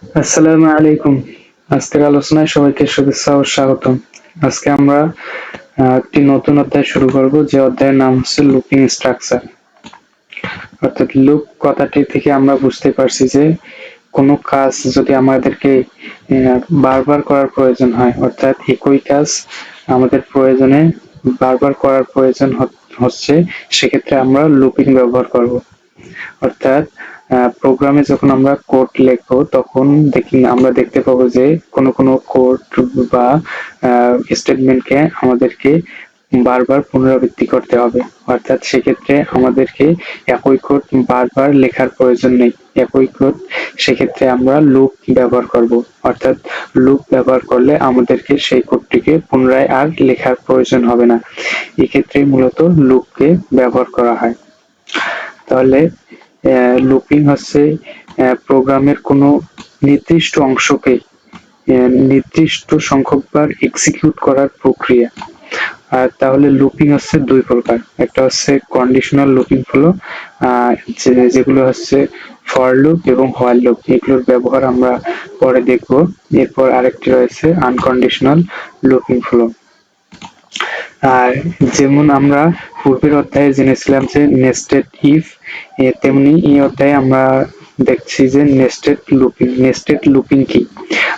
আসসালামু আলাইকুম। আজকের আলোচনায় সবাইকে শুভেচ্ছা ও স্বাগতম। আজকে আমরা একটি নতুন অধ্যায় শুরু করব, যে অধ্যায়ের নাম হচ্ছে লুপিং স্ট্রাকচার। অর্থাৎ লুপ কথাটি থেকে আমরা বুঝতে পারছি যে কোনো কাজ যদি আমাদেরকে বারবার করার প্রয়োজন হয়, অর্থাৎ একই কাজ আমাদের প্রয়োজনে বারবার করার প্রয়োজন হচ্ছে, সেক্ষেত্রে আমরা লুপিং ব্যবহার করব। অর্থাৎ প্রোগ্রামে যখন আমরা কোড লিখবো তখন আমরা দেখতে পাবো যে কোনো কোড বা স্টেটমেন্টকে আমাদেরকে বারবার পুনরাবৃত্তি করতে হবে। অর্থাৎ সেক্ষেত্রে আমাদেরকে একই কোড বারবার লেখার প্রয়োজন নেই। একই কোড সেক্ষেত্রে আমরা লুপ ব্যবহার করব। অর্থাৎ লুপ ব্যবহার করলে আমাদেরকে সেই কোডটিকে পুনরায় আর লেখার প্রয়োজন হবে না। এক্ষেত্রে মূলত লুপকে ব্যবহার করা হয়। তাহলে লুপিং হচ্ছে প্রোগ্রামের কোনো নির্দিষ্ট অংশকে নির্দিষ্ট সংখ্যকবার এক্সিকিউট করার প্রক্রিয়া। আর তাহলে লুপিং হচ্ছে দুই প্রকার, একটা হচ্ছে কন্ডিশনাল লুপিং ফ্লো, যেগুলো হচ্ছে ফর লুপ এবং হোয়াইল লুপ, এগুলোর ব্যবহার আমরা পরে দেখব। এরপর আরেকটি রয়েছে আনকন্ডিশনাল লুপিং ফ্লো। আর যেমন আমরা পূর্বের অধ্যায়ে জেনেছিলাম যে নেস্টেড ইফ, তেমনি এই অধ্যায়ে আমরা দেখছি যে নেস্টেড লুপিং কি।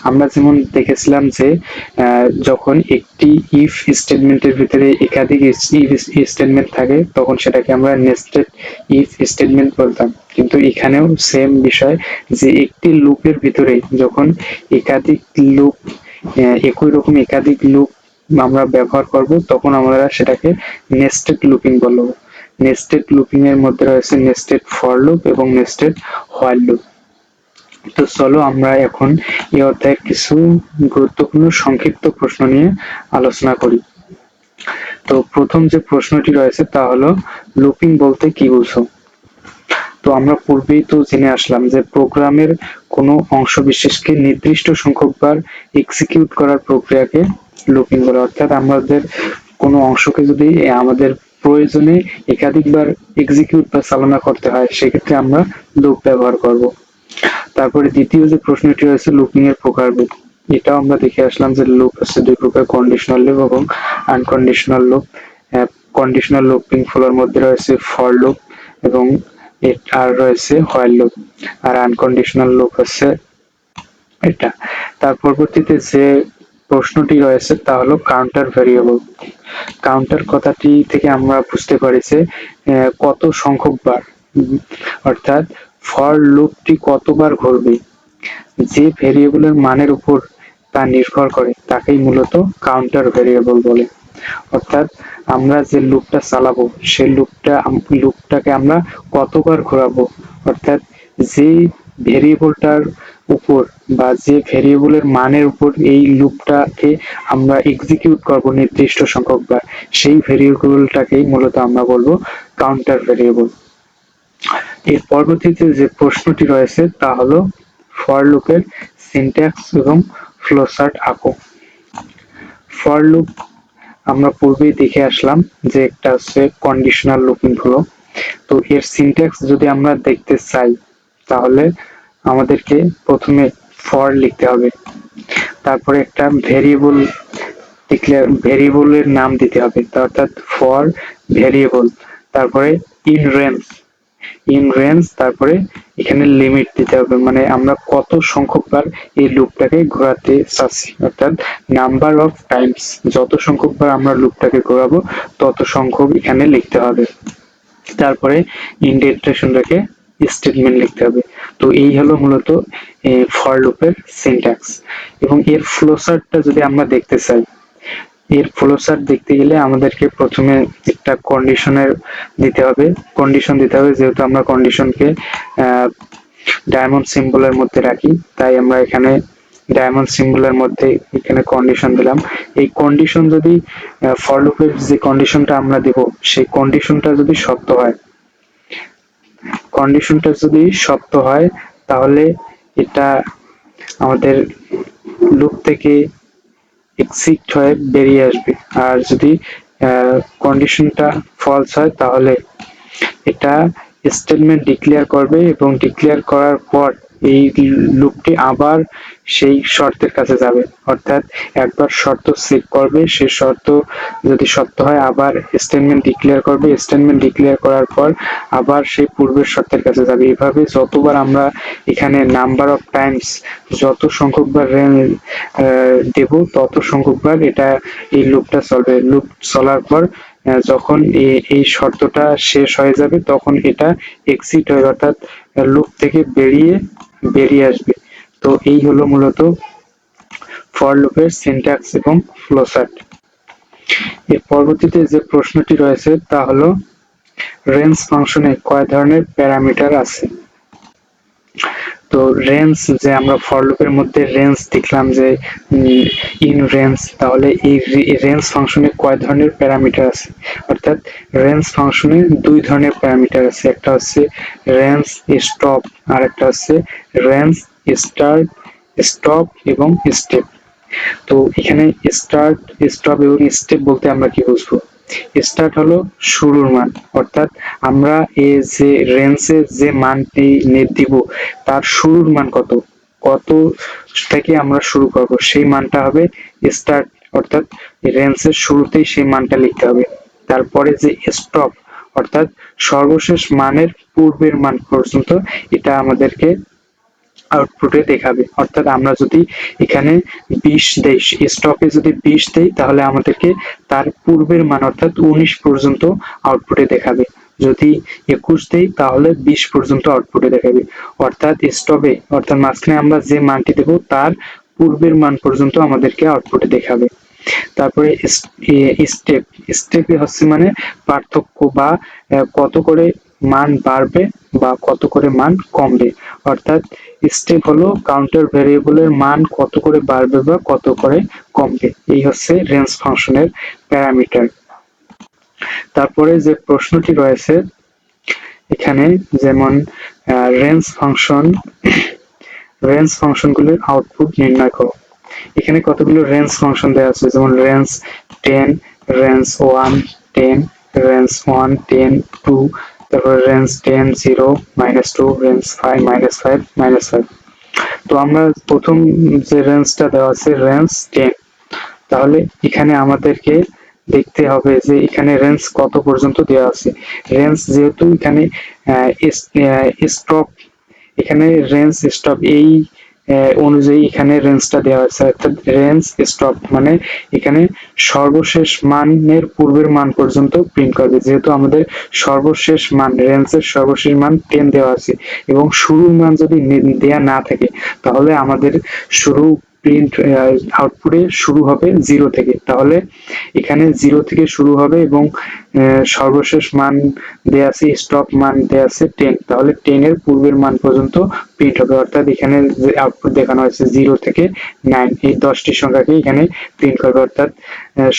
আমরা যেমন দেখেছিলাম যে যখন একটি ইফ স্টেটমেন্টের ভিতরে একাধিক ইফ স্টেটমেন্ট থাকে তখন সেটাকে আমরা নেস্টেড ইফ স্টেটমেন্ট বলতাম। কিন্তু এখানেও সেম বিষয়, যে একটি লুপের ভিতরে যখন একাধিক লুপ একই রকম একাধিক লুপ আমরা ব্যবহার করব, তখন আমরা সেটাকে নেস্টেড লুপিং বলবো। নেস্টেড লুপিং এর মধ্যে রয়েছে নেস্টেড ফর লুপ এবং নেস্টেড হোয়াইল লুপ। তো চলো আমরা এখন এই অধ্যায়ের কিছু গুরুত্বপূর্ণ সংক্ষিপ্ত প্রশ্ন নিয়ে আলোচনা করি। তো প্রথম যে প্রশ্নটি রয়েছে তা হলো, লুপিং বলতে কি বুঝো? তো আমরা পূর্বেই তো জেনে আসলাম যে প্রোগ্রামের কোনো অংশ বিশেষকে নির্দিষ্ট সংখ্যকবার এক্সিকিউট করার প্রক্রিয়াকে লুপিং বলে। অর্থাৎ আমাদের কোনো অংশকে যদি আমাদের প্রয়োজনে একাধিকবার এক্সিকিউট বা চালনা করতে হয়, সেক্ষেত্রে আমরা লুপ ব্যবহার করব। তারপরে দ্বিতীয় যে প্রশ্নটি রয়েছে লুপিং এর প্রকারভেদ, এটাও আমরা দেখে আসলাম যে লুপ হচ্ছে দুই প্রকার, কন্ডিশনাল লুপ এবং unconditional loop. Conditional looping floor মধ্যে রয়েছে ফর লুপ এবং আর রয়েছে হোয়াইল লুপ। আর আনকন্ডিশনাল লুপ হচ্ছে এটা। তার পরবর্তীতে যে প্রশ্নটি রয়েছে তা হলো কাউন্টার ভেরিয়েবল। কাউন্টার কথাটি থেকে আমরা বুঝতে পারি যে কত সংখ্যক বার, অর্থাৎ ফর লুপটি কতবার ঘুরবে, যে ভেরিয়েবলের মানের উপর তা নির্ভর করে তাকেই মূলত কাউন্টার ভেরিয়েবল বলে। অর্থাৎ আমরা যে লুপটা চালাবো সেই লুপটাকে আমরা কতবার ঘোরাবো, অর্থাৎ যে ভেরিয়েবলটার উপর বা যে ভেরিয়েবলের মানের উপর এই লুপটাকে আমরা এক্সিকিউট করব নির্দিষ্ট সংখ্যকবার, সেই ভেরিয়েবলটাকেই মূলত আমরা বলবো কাউন্টার ভেরিয়েবল। এর পরবর্তীতে যে প্রশ্নটি রয়েছে তা হলো ফর লুপের সিনট্যাক্স এবং ফ্লোচার্ট আঁকো। ফর লুপ আমরা পূর্বেই দেখে আসলাম যে একটা হচ্ছে কন্ডিশনাল লুপিং ফ্লো। তো এর সিনট্যাক্স যদি আমরা দেখতে চাই তাহলে আমাদেরকে প্রথমে ফর লিখতে হবে, তারপরে একটা ভেরিয়েবলের নাম দিতে হবে, অর্থাৎ ফর ভেরিয়েবল, তারপরে ইন রেঞ্জ, তারপরে এখানে লিমিট দিতে হবে, মানে আমরা কত সংখ্যকবার এই লুপটাকে ঘোরাতে চাচ্ছি, অর্থাৎ নাম্বার অফ টাইমস, যত সংখ্যকবার আমরা লুপটাকে ঘোরাবো তত সংখ্যক এখানে লিখতে হবে। তারপরে ইনডেন্টেশন রেখে স্টেটমেন্ট লিখতে হবে। তো এই হলো মূলত ফর লুপের সিনট্যাক্স। এবং এর ফ্লোচার্টটা যদি আমরা দেখতে চাই, এর ফ্লোচার্ট দেখতে গেলে আমাদেরকে প্রথমে একটা কন্ডিশন দিতে হবে, যেহেতু আমরা কন্ডিশনকে ডায়মন্ড সিম্বলের মধ্যে রাখি, তাই আমরা এখানে ডায়মন্ড সিম্বলের মধ্যে এখানে কন্ডিশন দিলাম। এই কন্ডিশন যদি ফর লুপের যে কন্ডিশনটা আমরা দেব সেই কন্ডিশনটা যদি সত্য হয় তাহলে এটা আমাদের লুপ থেকে এক্সিট হয়ে বেরিয়ে আসবে। আর যদি কন্ডিশনটা ফলস হয় তাহলে এটা স্টেটমেন্ট ডিক্লেয়ার করবে এবং ডিক্লেয়ার করার পর এই লুপটি আবার সেই শর্তের কাছে যাবে, অর্থাৎ একবার শর্ত চেক করবে, সেই শর্ত যদি সত্য হয় আবার স্টেটমেন্ট ডিক্লেয়ার করবে, স্টেটমেন্ট ডিক্লেয়ার করার পর আবার সেই পূর্বের শর্তের কাছে যাবে। এভাবে যতবার আমরা এখানে নাম্বার অফ টাইমস যত সংখ্যকবার দেব তত সংখ্যকবার এটা এই লুপটা চলবে। লুপ চলার পর যখন এই শর্তটা শেষ হয়ে যাবে তখন এটা এক্সিট হয়ে, অর্থাৎ লুপ থেকে বেরিয়ে আসবে। তো এই হলো মূলত ফর লুপের সিনট্যাক্স এবং ফ্লোচার্ট। এর পরবর্তীতে যে প্রশ্নটি রয়েছে তা হলো রেঞ্জ ফাংশনে কয় ধরনের প্যারামিটার আছে। তো রেঞ্জ, যে আমরা ফর লুপের মধ্যে রেঞ্জ দেখলাম যে ইন রেঞ্জ, তাহলে এই রেঞ্জ ফাংশনে কয় ধরনের প্যারামিটার আছে, অর্থাৎ রেঞ্জ ফাংশনে দুই ধরনের প্যারামিটার আছে, একটা হচ্ছে রেঞ্জ স্টপ আর একটা হচ্ছে রেঞ্জ স্টার্ট, স্টপ এবং স্টেপ। তো এখানে স্টার্ট, স্টপ এবং স্টেপ বলতে আমরা কি বুঝবো? স্টার্ট হলো শুরুর মান, অর্থাৎ আমরা এই যে রেঞ্জে যে মানটি দিব তার শুরুর মান কত থেকে আমরা শুরু করব সেই মানটা হবে স্টার্ট, অর্থাৎ রেঞ্জের শুরুতেই সেই মানটা লিখতে হবে। তারপরে যে স্টপ, অর্থাৎ সর্বশেষ মানের পূর্বের মান পর্যন্ত, এটা আমাদেরকে আউটপুটে দেখাবে। অর্থাৎ আমরা যদি এখানে 20 দেই, স্টকে যদি 20 দেই তাহলে আমাদেরকে তার পূর্বের মান অর্থাৎ 19 পর্যন্ত আউটপুটে দেখাবে। যদি 21 দেই তাহলে 20 পর্যন্ত আউটপুটে দেখাবে। অর্থাৎ স্টপে, অর্থাৎ মাঝখানে আমরা যে মানটি দেব তার পূর্বের মান পর্যন্ত আমাদেরকে আউটপুটে দেখাবে। তারপরে স্টেপ, স্টেপে হচ্ছে মানে পার্থক্য বা কত করে মান বাড়বে বা কত করে মান কমবে, অর্থাৎ স্টেপ হলো কাউন্টার ভেরিয়েবলের মান কত করে বাড়বে বা কত করে কমবে। এই হচ্ছে রেঞ্জ ফাংশনের প্যারামিটার। তারপরে যে প্রশ্নটি রয়েছে এখানে, যেমন রেঞ্জ ফাংশনগুলির আউটপুট নির্ণয় করো। এখানে কতগুলো রেঞ্জ ফাংশন দেওয়া আছে, যেমন রেঞ্জ 10, রেঞ্জ 1, 10, রেঞ্জ 1, 10, 2, তারপরে রেঞ্জ 10, 0, -2, রেঞ্জ 5, -5, -5। তো আমরা প্রথম যে রেঞ্জটা দেওয়া আছে রেঞ্জ 10, তাহলে এখানে আমাদেরকে দেখতে হবে যে এখানে রেঞ্জ কত পর্যন্ত দেওয়া আছে। রেঞ্জ যেহেতু এখানে স্টপ, এখানে রেঞ্জ স্টপ এই অনুযায়ী এখানে রেঞ্জটা দেওয়া আছে, অর্থাৎ রেঞ্জ স্টপ মানে এখানে সর্বশেষ মানের পূর্বের মান পর্যন্ত প্রিন্ট করবে। যেহেতু আমাদের সর্বশেষ মান, রেঞ্জের সর্বশেষ মান 10 দেওয়া আছে এবং শুরুর মান যদি দেয়া না থাকে তাহলে আমাদের শুরু প্রিন্ট আউটপুটে শুরু হবে 0 থেকে। তাহলে এখানে 0 থেকে শুরু হবে এবং সর্বশেষ মান দেয়া আছে, স্টপ মান দেয়া আছে 10, তাহলে 10 এর পূর্বের মান পর্যন্ত প্রিন্ট হবে। অর্থাৎ এখানে যে আউটপুট দেখানো হয়েছে 0 থেকে 9, এই 10টি সংখ্যাকে এখানে প্রিন্ট করবে, অর্থাৎ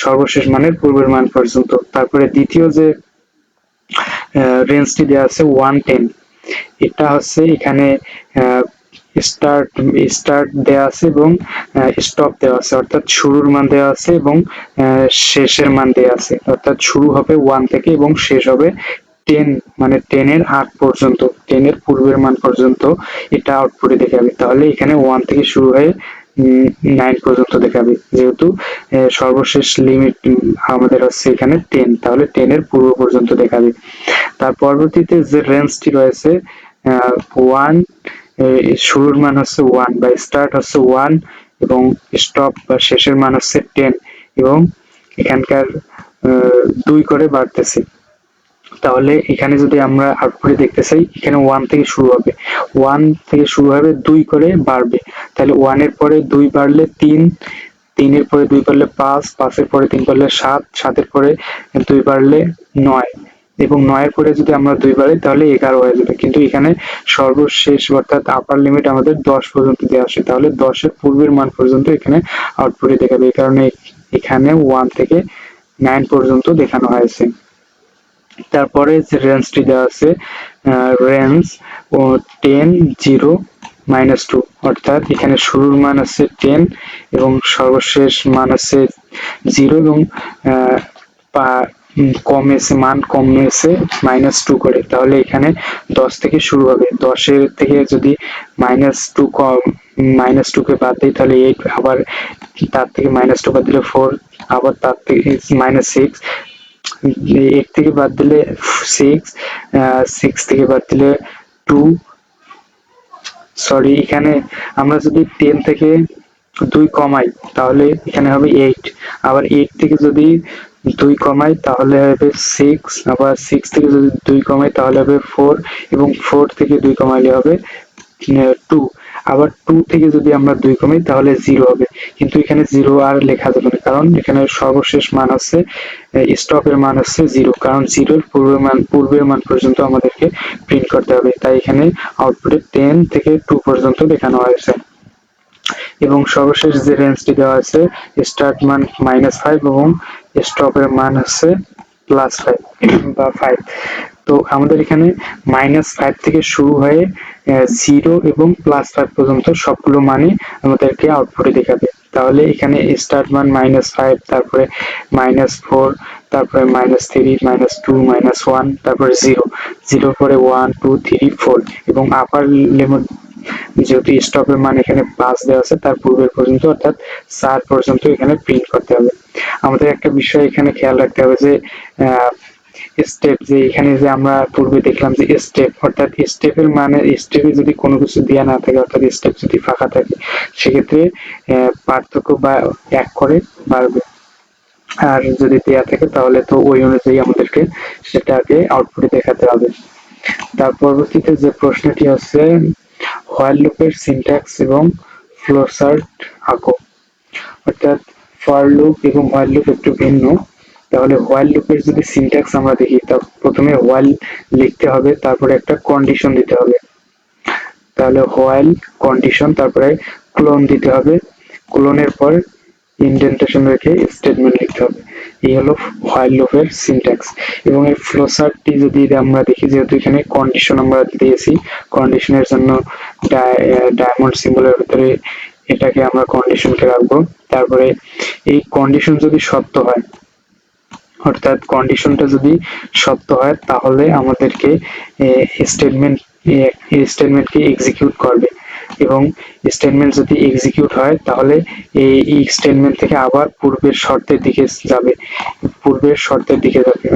সর্বশেষ মানের পূর্বের মান পর্যন্ত। তারপরে দ্বিতীয় যে রেঞ্জটি দেওয়া আছে 110, এটা হচ্ছে এখানে স্টার্ট দেওয়া আছে এবং স্টপ দেওয়া আছে, অর্থাৎ শুরুর মান দেওয়া আছে এবং শেষের মান দেওয়া আছে, অর্থাৎ শুরু হবে 1 থেকে এবং শেষ হবে 10, মানে 10 এর আগ পর্যন্ত, 10 এর পূর্বের মান পর্যন্ত এটা আউটপুটে দেখাবে। তাহলে এখানে 1 থেকে শুরু হয়ে 9 পর্যন্ত দেখাবে, যেহেতু সর্বশেষ লিমিট আমাদের হচ্ছে এখানে 10, তাহলে 10 এর পূর্ব পর্যন্ত দেখাবে। তার পরবর্তীতে যে রেঞ্জটি রয়েছে 1, শুরুর মান হচ্ছে 1 বা স্টার্ট হচ্ছে 1 এবং স্টপ বা শেষের মান হচ্ছে 10 এবং এখানকার 2 করে বাড়তেছে। তাহলে এখানে যদি আমরা আউটপুটে দেখতে চাই, এখানে 1 থেকে শুরু হবে, 1 থেকে শুরু হবে 2 করে বাড়বে, তাহলে 1 এর পরে 2 বাড়লে 3, 3 এর পরে 2 বাড়লে 5, 5 এর পরে 3 বাড়লে 7, 7 এর পরে 2 বাড়লে 9 এবং 9 এর পরে যদি আমরা 2 বাড়াই তাহলে 11 হয়ে যাবে। কিন্তু এখানে সর্বশেষ অর্থাৎ আপার লিমিট আমাদের 10 পর্যন্ত দেওয়া আছে, তাহলে 10 এর পূর্বের মান পর্যন্ত এখানে আউটপুটে দেখাবে। এই কারণে এখানে 1 থেকে 9 পর্যন্ত দেখানো হয়েছে। তারপরে যে রেঞ্জটি দেওয়া আছে রেঞ্জ 10, 0, -2, অর্থাৎ এখানে শুরুর মান আছে 10 এবং সর্বশেষ মান আছে 0 এবং মান কমেছে -2 করে, তাহলে এখানে 10 থেকে শুরু হবে। 10 থেকে যদি -2 কে বাদ দিই তাহলে 8, আবার তার থেকে -2 বাদ দিলে 4, আবার তার থেকে -6, 8 থেকে বাদ দিলে 6, 6 থেকে বাদ দিলে 2, সরি এখানে আমরা যদি 10 থেকে 2 কমাই তাহলে এখানে হবে 8, আবার 8 থেকে যদি 2 কমাই তাহলে হবে 6, আবার 6 থেকে যদি 2 কমাই তাহলে হবে 4, এবং 4 থেকে 2 কমাইলে হবে 2, আবার 2 থেকে যদি আমরা 2 কমাই তাহলে 0 হবে। কিন্তু এখানে 0 আর লেখা যাবে না, কারণ এখানে সর্বশেষ মান হচ্ছে স্টপের মান হচ্ছে 0, কারণ 0 এর পূর্বের মান পর্যন্ত আমাদেরকে প্রিন্ট করতে হবে। তাই এখানে আউটপুটে 10 থেকে 2 পর্যন্ত দেখানো হয়েছে। এবং সর্বশেষ যে রেঞ্জটি দেওয়া আছে, স্টার্ট মান -5 এবং স্টপের মান হচ্ছে +5 বা 5। তো আমাদের এখানে -5 থেকে শুরু হয়ে 0 এবং +5 পর্যন্ত সবগুলো মানই আমাদেরকে আউটপুটে দেখাবে। তাহলে এখানে স্টার্ট মান -5, তারপরে -4, তারপরে -3, -2, -1, তারপরে 0 পরে 1, 2, 3, 4, এবং আপার লিমিট যেহেতু স্টপের মান এখানে 5 দেওয়া আছে তার পূর্বের পর্যন্ত, অর্থাৎ 4 পর্যন্ত এখানে প্রিন্ট করতে হবে। আমাদের একটা বিষয় এখানে খেয়াল রাখতে হবে যে স্টেপ, যে এখানে যে আমরা পূর্বে দেখলাম যে স্টেপ, অর্থাৎ স্টেপের মানে স্টেপে যদি কোনো কিছু দেওয়া না থাকে, অর্থাৎ স্টেপ যদি ফাঁকা থাকে, সেক্ষেত্রে পার্থক্য বা 1 করে বাড়বে। আর যদি দেওয়া থাকে তাহলে তো ওই অনুযায়ী আমাদেরকে সেটাকে আউটপুটে দেখাতে হবে। তার পরবর্তীতে যে প্রশ্নটি আছে, হোয়াইল লুপের সিনট্যাক্স এবং ফ্লোচার্ট আঁকো। অর্থাৎ ফর লুপ এবং হোয়াইল লুপ একটু ভিন্ন। তাহলে হোয়াইল লুপের যদি সিনট্যাক্স আমরা দেখি, তা প্রথমে হোয়াইল লিখতে হবে, তারপরে একটা কন্ডিশন দিতে হবে। তাহলে হোয়াইল কন্ডিশন, তারপরে ক্লোন দিতে হবে, ক্লোনের পর ইন্ডেন্টেশন রেখে স্টেটমেন্ট লিখতে হবে। এই হলো হোয়াইল লুপের সিনট্যাক্স। এবং এর ফ্লোচার্টটি যদি আমরা দেখি, যেহেতু এখানে কন্ডিশন আমরা দিয়েছি, কন্ডিশনের জন্য ডায়মন্ড সিম্বলের ভিতরে এটাকে আমরা কন্ডিশনকে রাখবো। তারপরে এই কন্ডিশন যদি সত্য হয়, অর্থাৎ কন্ডিশনটা যদি সত্য হয়, তাহলে আমাদেরকে স্টেটমেন্টকে এক্সিকিউট করবে, এবং স্টেটমেন্ট যদি এক্সিকিউট হয় তাহলে এই স্টেটমেন্ট থেকে আবার পূর্বের শর্তের দিকে যাবে,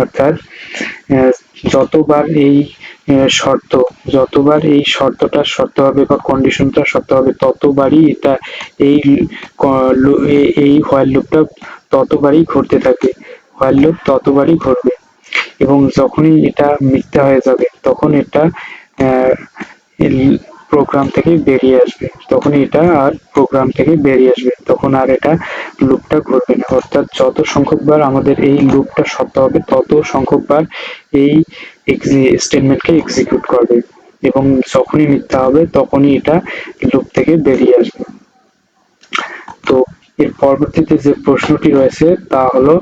অর্থাৎ যতবার এই শর্তটা সত্য হবে বা কন্ডিশনটা সত্য হবে, ততবারই এটা এই হোয়াইল লুপটা ততবারই ঘুরতে থাকবে, হোয়াইল লুপ ততবারই ঘুরবে। এবং যখনই এটা মিথ্যা হয়ে যাবে, তখন এটা প্রোগ্রাম থেকে বেরিয়ে আসবে, তখন আর এটা লুপটা ঘুরবে না। অর্থাৎ যত সংখ্যকবার আমাদের এই লুপটা সত্য হবে, তত সংখ্যকবার এই স্টেটমেন্টকে এক্সিকিউট করবে, এবং যখনই মিথ্যা হবে তখনই এটা লুপ থেকে বেরিয়ে আসবে। তো এর পরবর্তীতে যে প্রশ্নটি রয়েছে তা হলো,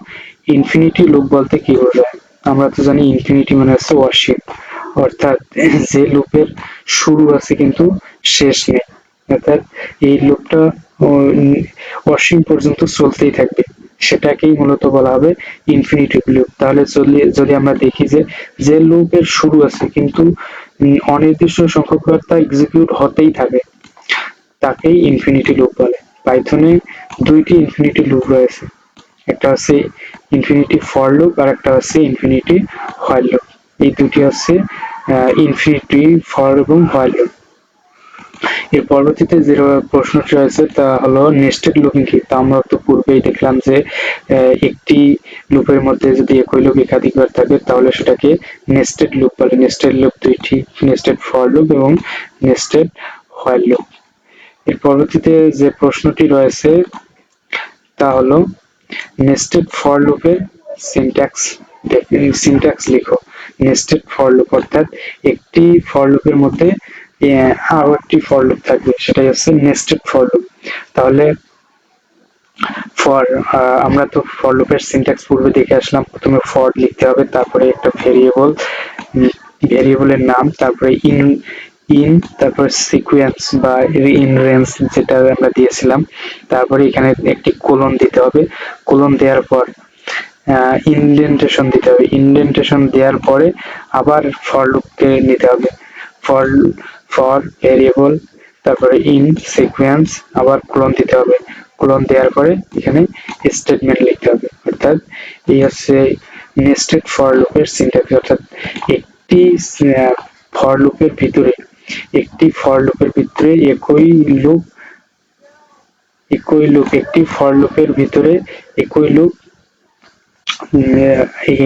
ইনফিনিটি লুপ বলতে কি বোঝায়? আমরা তো জানি ইনফিনিটি মানে হচ্ছে অসীম, অর্থাৎ যে লুপের শুরু আছে কিন্তু শেষ নেই, অর্থাৎ এই লুপটা অসীম পর্যন্ত চলতেই থাকবে, সেটাকেই মূলত বলা হবে ইনফিনিটি লুপ। তাহলে যদি আমরা দেখি যে লুপের শুরু আছে কিন্তু অনির্দিষ্ট সংখ্যকবার তা এক্সিকিউট হতেই থাকে, তাকেই ইনফিনিটি লুপ বলে। পাইথনে 2টি ইনফিনিটি লুপ রয়েছে, একটা হচ্ছে ইনফিনিটি ফর লুপ আর একটা হচ্ছে ইনফিনিটি হোয়াইল লুপ। এই দুটি হচ্ছে ইনফিনিটি ফর এবং হোয়াইল লুপ। এর পরবর্তীতে যে প্রশ্নটি রয়েছে তা হলো নেস্টেড লুপিং কি? তা আমরা তো পূর্বেই দেখলাম যে একটি লুপের মধ্যে যদি একই লুপ একাধিকবার থাকে তাহলে সেটাকে নেস্টেড লুপ বলে। নেস্টেড লুপ দুইটি, নেস্টেড ফর লুপ এবং নেস্টেড হোয়াইল লুপ। এর পরবর্তীতে যে প্রশ্নটি রয়েছে তা হলো নেস্টেড ফর লুপের সিনট্যাক্স লিখো। নেস্টেড ফর লুপ অর্থাৎ একটি ফর লুপের মধ্যে আরো একটি ফর লুপ থাকবে, সেটাই হচ্ছে নেস্টেড ফর লুপ। তাহলে আমরা তো ফর লুপের সিনট্যাক্স পূর্বে দেখে আসলাম। প্রথমে ফর লিখতে হবে, তারপরে একটা ভেরিয়েবলের নাম, তারপরে তারপর সিকোয়েন্স বা ইন রেঞ্জ যেটা আমরা দিয়েছিলাম, তারপরে এখানে একটি কোলন দিতে হবে। কোলন দেওয়ার পর ইনডেন্টেশন দিতে হবে। ইনডেন্টেশন দেওয়ার পরে আবার ফর লুপকে নিতে হবে। ফর ফর ভেরিয়েবল, তারপরে ইন সিকোয়েন্স, আবার ক্লোন দিতে হবে। ক্লোন দেওয়ার পরে এখানে স্টেটমেন্ট লিখতে হবে। অর্থাৎ এই হচ্ছে নেস্টেড ফর লুপের সিনট্যাক্স। অর্থাৎ একটি ফর লুপের ভিতরে একটি ফর লুপের ভিতরে একই লুপ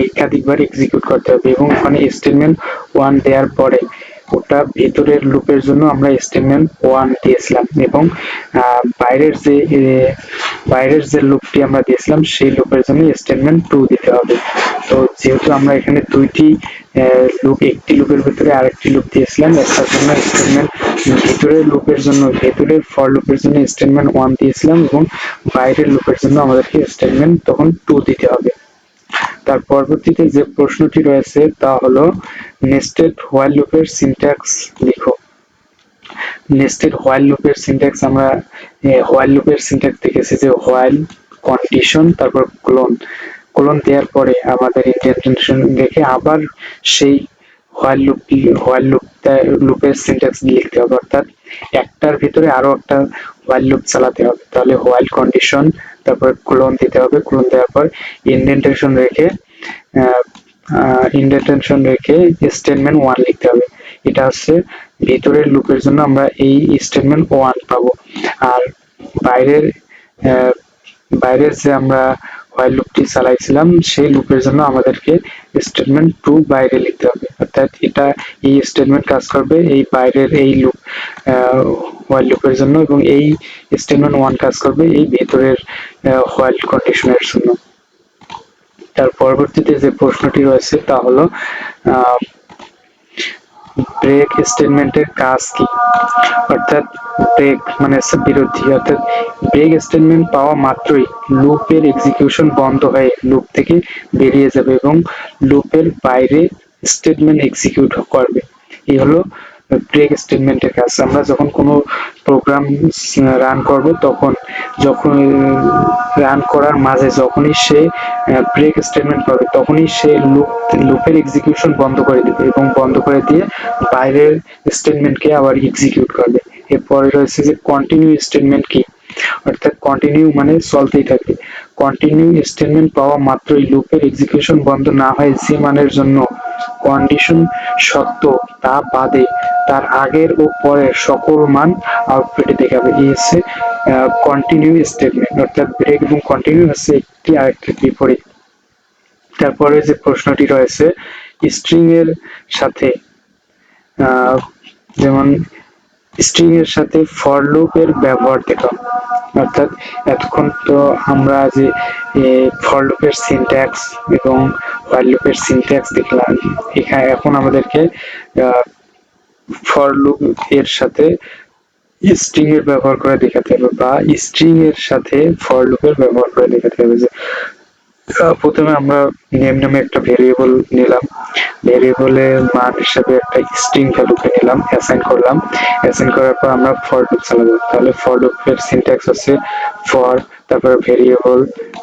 একাধিকবার এক্সিকিউট করতে হবে এবং ওখানে স্টেটমেন্ট 1 দেওয়ার পরে ওটা ভিতরের লুপের জন্য আমরা স্টেটমেন্ট 1 দিয়েছিলাম এবং বাইরের যে লুপটি আমরা দিয়েছিলাম সেই লুপের জন্য স্টেটমেন্ট 2 দিতে হবে। তো যেহেতু আমরা এখানে দুইটি লুপ, একটি লুপের ভিতরে আরেকটি লুপ দিয়েছিলাম, একটার জন্য স্টেটমেন্ট ভেতরের ফর লুপের জন্য স্টেটমেন্ট 1 দিয়েছিলাম এবং বাইরের লুপের জন্য আমাদেরকে স্টেটমেন্ট তখন 2 দিতে হবে। তার পরবর্তীতে যে প্রশ্নটি রয়েছে তা হলো নেস্টেড হোয়াইল লুপের সিনট্যাক্স লিখো। নেস্টেড হোয়াইল লুপের সিনট্যাক্স আমরা হোয়াইল লুপের সিনট্যাক্স দেখেছি যে হোয়াইল, কন্ডিশন, তারপর ক্লোন দেওয়ার পরে আমাদের ইন্ডেন্টেশন রেখে আবার সেই লুপের সিনট্যাক্স লিখতে হবে। অর্থাৎ একটার ভিতরে আরো একটা হোয়াইল লুপ চালাতে হবে। তাহলে হোয়াইল কন্ডিশন, তারপরে ক্লোন দিতে হবে। ক্লোন দেওয়ার পর ইন্ডেন্টেশন রেখে স্টেটমেন্ট 1 লিখতে হবে। এটা হচ্ছে ভিতরের লুপের জন্য আমরা এই স্টেটমেন্ট 1 পাবো। আর বাইরের বাইরের যে আমরা হোয়াইল লুপটি চালাইছিলাম সেই লুপের জন্য আমাদেরকে স্টেটমেন্ট 2 বাইরে লিখতে হবে। অর্থাৎ এটা এই স্টেটমেন্ট কাজ করবে এই বাইরের এই লুপ হোয়াইল লুপের জন্য এবং এই স্টেটমেন্ট 1 কাজ করবে এই ভেতরের হোয়াইল কন্ডিশনের জন্য। তার পরবর্তীতে যে প্রশ্নটি রয়েছে তা হলো ব্রেক স্টেটমেন্টের কাজ কি? অর্থাৎ ব্রেক মানে বিরতি। অর্থাৎ ব্রেক স্টেটমেন্ট পাওয়া মাত্রই লুপের এক্সিকিউশন বন্ধ হয়ে লুপ থেকে বেরিয়ে যাবে এবং লুপের বাইরে স্টেটমেন্ট এক্সিকিউট করবে। এই হলো ব্রেক স্টেটমেন্টের কাজ। আমরা যখন কোনো প্রোগ্রাম রান করব যখন রান করার মাঝে যখনই সে ব্রেক স্টেটমেন্ট পাবে তখনই সে লুপের এক্সিকিউশন বন্ধ করে দিবে এবং বন্ধ করে দিয়ে বাইরের স্টেটমেন্টকে আবার এক্সিকিউট করবে। এরপরে রয়েছে যে কন্টিনিউ স্টেটমেন্ট কি? অর্থাৎ কন্টিনিউ মানে চলতেই থাকবে। কন্টিনিউ স্টেটমেন্ট পাওয়া মাত্রই লুপের এক্সিকিউশন বন্ধ না হয় যে মানের জন্য কন্ডিশন সত্য তা বাদে তার আগের ও পরের সকল মান আউটপুটে দেখাবে। এই হচ্ছে কন্টিনিউ স্টেটমেন্ট। অর্থাৎ ব্রেক এবং কন্টিনিউ হচ্ছে একটি আরেকটির বিপরীত। তারপরে যে প্রশ্নটি রয়েছে স্ট্রিং এর সাথে যেমন স্ট্রিং এর সাথে ফর লুপ এর ব্যবহার দেখো। অর্থাৎ এতক্ষণ তো আমরা যে ফর লুপের সিনট্যাক্স এবং হোয়াইল লুপের সিনট্যাক্স দেখলাম, এখন আমাদেরকে ফর লুপ এর সাথে স্ট্রিং এর ব্যবহার করে দেখাতে হবে বা স্ট্রিং এর সাথে ফর লুপ এর ব্যবহার করে দেখাতে হবে। যে প্রথমে আমরা নেম নামে একটা ভেরিয়েবল নিলাম, ভেরিয়েবলের মান হিসেবে একটা স্ট্রিং ভ্যালুকে নিলাম, অ্যাসাইন করলাম। অ্যাসাইন করার পর আমরা ফর লুপ চালাবো। তাহলে ফর লুপের সিনট্যাক্স হচ্ছে ফর, তারপরে variable,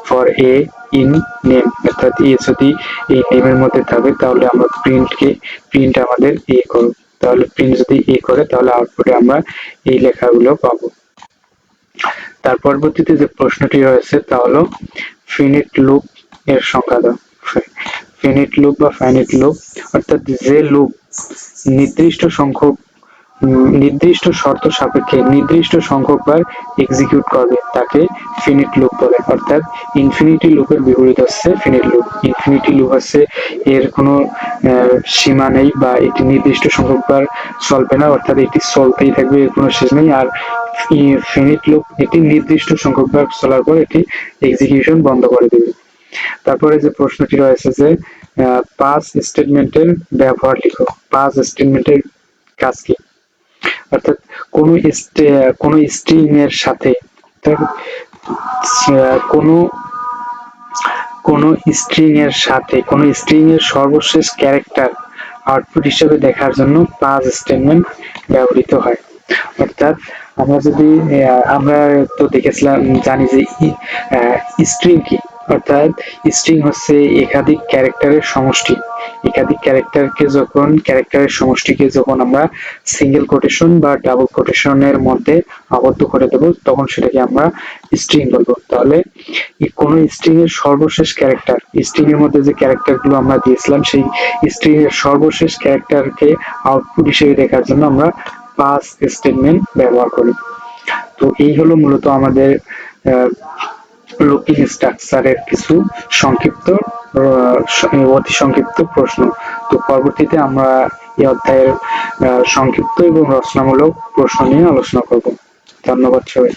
for a in name. অর্থাৎ এ যদি এই নেমের মধ্যে থাকে তাহলে আমরা প্রিন্ট আমাদের এ করব। তাহলে প্রিন্ট যদি এ করে তাহলে আউটপুটে আমরা এই লেখাগুলো পাবো। তার পরবর্তীতে যে প্রশ্নটি রয়েছে তা হলো ফিনিট লুপ এর সংজ্ঞা দাও। ফিনিট লুপ বা ফাইনিট লুপ অর্থাৎ যে লুপ নির্দিষ্ট শর্ত সাপেক্ষে নির্দিষ্ট সংখ্যকবার এক্সিকিউট করবে তাকে ফিনিট লুপ বলে। অর্থাৎ ইনফিনিটি লুপের বিপরীত হচ্ছে ফিনিট লুপ। ইনফিনিটি লুপ হচ্ছে এর কোনো সীমা নেই বা এটি নির্দিষ্ট সংখ্যকবার চলবে না, অর্থাৎ এটি চলতেই থাকবে, এর কোনো শেষ নেই। আর ফিনিট লুপ এটি নির্দিষ্ট সংখ্যকবার চলার পর এটি এক্সিকিউশন বন্ধ করে দেবে। তারপরে যে প্রশ্নটি রয়েছে যে পাস স্টেটমেন্টের ব্যবহার লিখো। পাস স্টেটমেন্টের কাজ কি? অর্থাৎ কোন স্ট্রিং এর সাথে কোন স্ট্রিং এর সর্বশেষ ক্যারেক্টার আউটপুট হিসেবে দেখার জন্য পাস স্টেটমেন্ট ব্যবহৃত হয়। অর্থাৎ আমরা তো দেখেছিলাম, জানি যে স্ট্রিং কি। অর্থাৎ স্ট্রিং হচ্ছে একাধিক ক্যারেক্টারের সমষ্টি। একাধিক ক্যারেক্টারের সমষ্টিকে যখন আমরা সিঙ্গেল কোটেশন বা ডাবল কোটেশনের মধ্যে আবদ্ধ করে দেব, তখন সেটাকে আমরা স্ট্রিং বলবো। তাহলে কোন স্ট্রিং এর সর্বশেষ ক্যারেক্টার, স্ট্রিং এর মধ্যে যে ক্যারেক্টার গুলো আমরা দিয়েছিলাম, সেই স্ট্রিং এর সর্বশেষ ক্যারেক্টারকে আউটপুট হিসেবে দেখার জন্য আমরা পাস স্টেটমেন্ট ব্যবহার করি। তো এই হলো মূলত আমাদের লুপিং স্ট্রাকচারের কিছু সংক্ষিপ্ত অতি সংক্ষিপ্ত প্রশ্ন। তো পরবর্তীতে আমরা এই অধ্যায়ের সংক্ষিপ্ত এবং রচনামূলক প্রশ্ন নিয়ে আলোচনা করব। ধন্যবাদ সবাই।